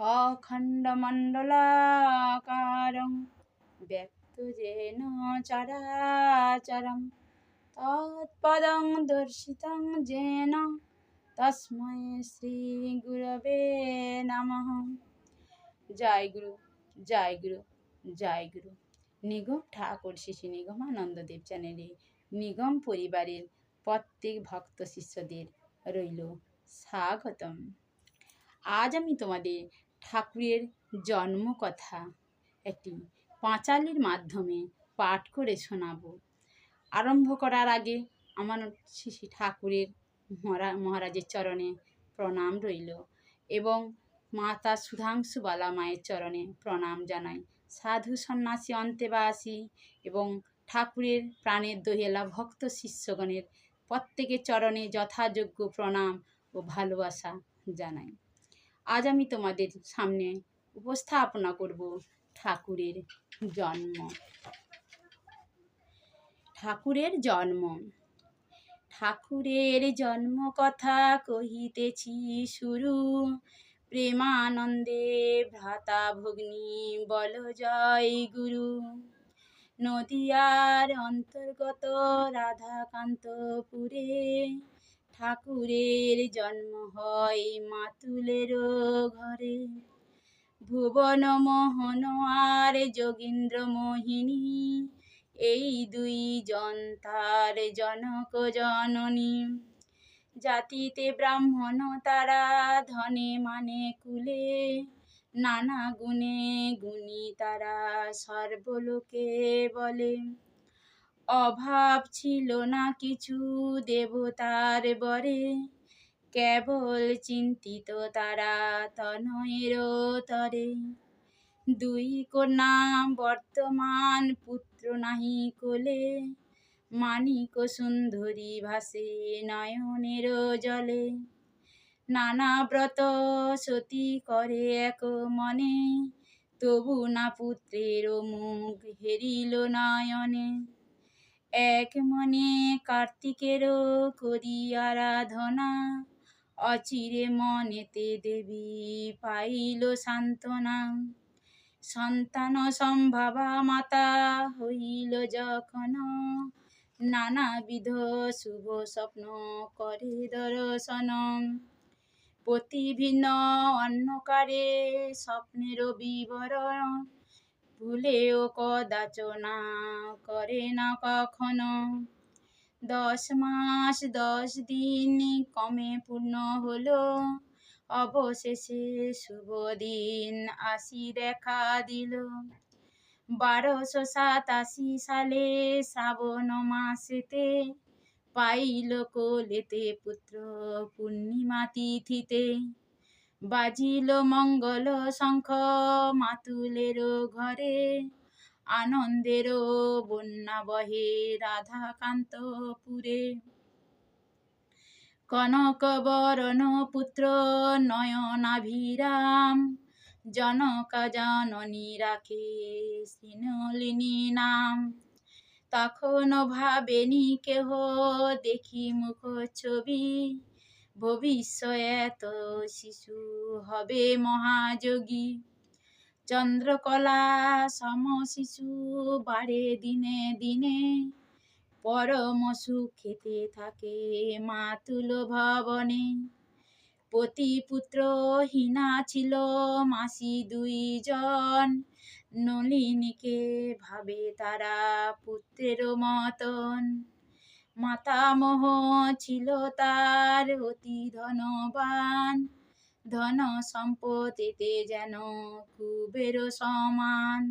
अखण्डमण्डलाकारं व्यक्तजेन चराचरं तत्पदं दर्शितं येन तस्मै श्रीगुरवे नमः। জয় গুরু, জয় গুরু, জয় গুরু। নিগম ঠাকুর শিশু নিগমানন্দদেব চ্যানেলে নিগম পরিবারের প্রত্যেক ভক্ত শিষ্যদের রইল স্বাগতম। আজ আমি তোমাদের ঠাকুরের জন্মকথা একটি পাঁচালির মাধ্যমে পাঠ করে শোনাব। আরম্ভ করার আগে আমার শ্রী ঠাকুরের মহারাজের চরণে প্রণাম রইল এবং মাতা সুধাংশুবালা মায়ের চরণে প্রণাম জানাই। সাধু সন্ন্যাসী অন্তেবাসী এবং ঠাকুরের প্রাণের দোহেলা ভক্ত শিষ্যগণের প্রত্যেকের চরণে যথাযোগ্য প্রণাম ও ভালোবাসা জানাই। আজ আমি তোমাদের সামনে উপস্থাপনা করব ঠাকুরের জন্ম। ঠাকুরের জন্ম। ঠাকুরের জন্ম কথা কহিতেছি শুরু, প্রেমানন্দে ভ্রাতা ভগ্নী বল জয় গুরু। নদিয়ার অন্তর্গত রাধাকান্তপুরে ঠাকুরের জন্ম হয় মাতুলের ঘরে। ভুবন মোহন আর যোগীন্দ্র মোহিনী এই দুই জন তার জনক জননী। জাতিতে ব্রাহ্মণ তারা, ধনে মানে কুলে, নানা গুণে গুণী তারা সর্বলোকে বলে। অভাব ছিল না কিছু দেবতার বরে, কেবল চিন্তিত তারা তনয়ের তরে। দুই কন্যা বর্তমান, পুত্র নাহি কোলে, মানিক সুন্দরী ভাসে নয়নের জলে। নানা ব্রত সতী করে এক মনে, তবু না পুত্রের মুখ হেরিল নয়নে। এক মনে কার্তিকের করি আরাধনা, অচিরে মনেতে দেবী পাইল সান্ত্বনা। সন্তান সম্ভবা মাতা হইল যখন, নানাবিধ শুভ স্বপ্ন করে দর্শন। প্রতিভিন্ন অন্যকারে স্বপ্নের বিবরণ, ভুলেও কদাচনা করে না কখনো। 10 মাস 10 দিন কমে পূর্ণ হলো, অবশেষে শুভ দিন আসি দেখা দিল। 1287 সালে শ্রাবণ মাসেতে, পাইল কোলেতে পুত্র পূর্ণিমা তিথিতে। বাজিল মঙ্গল শঙ্খ মাতুলের ঘরে, আনন্দের বন্যা বহে রাধাকান্তপুরে। কনক বরণ পুত্র নয়নাভিরাম, জনকা জননী রাখে শ্রীনলিনী নাম। তখন ভাবেনি কেহ দেখি মুখ ছবি, ভবিষ্যৎ শিশু হবে মহাযোগী। চন্দ্রকলা সম শিশু বাড়ে দিনে দিনে, পরম সুখেতে থাকে মাতুল ভবনে। পতিপুত্র হীনা ছিল মাসি দুইজন, নলিনীকে ভাবে তারা পুত্রের মতন। মাতামহ ছিল তার অতি ধনবান, ধন সম্পত্তিতে যেন কুবের সমান।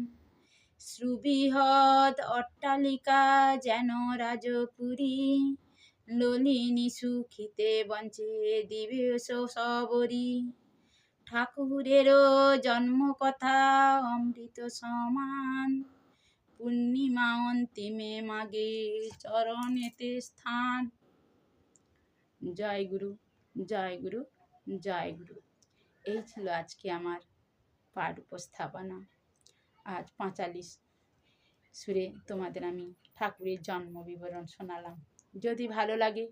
সুবৃহৎ অট্টালিকা যেন রাজপুরী, ললিনী সুখিতে বঞ্চে দিবস সবরি। ঠাকুরের জন্ম কথা অমৃত সমান, পূর্ণিমা অন্তিমে মাগে চরণেতে স্থান। জয় গুরু, জয় গুরু, জয় গুরু। এই ছিল আজকে আমার পাঠ উপস্থাপনা। আজ পাঁচালি সুরে তোমাদের আমি ঠাকুরের জন্ম বিবরণ শোনালাম। যদি ভালো লাগে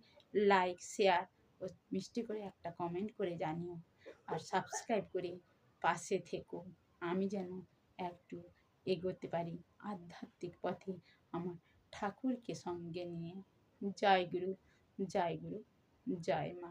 লাইক, শেয়ার ও মিষ্টি করে একটা কমেন্ট করে জানিও। আর সাবস্ক্রাইব করে পাশে থেকো, আমি যেন একটু এগোতে পারি আধ্যাত্মিক পথে আমার ঠাকুরকে সঙ্গে নিয়ে। জয় গুরু, জয় গুরু, জয় মা।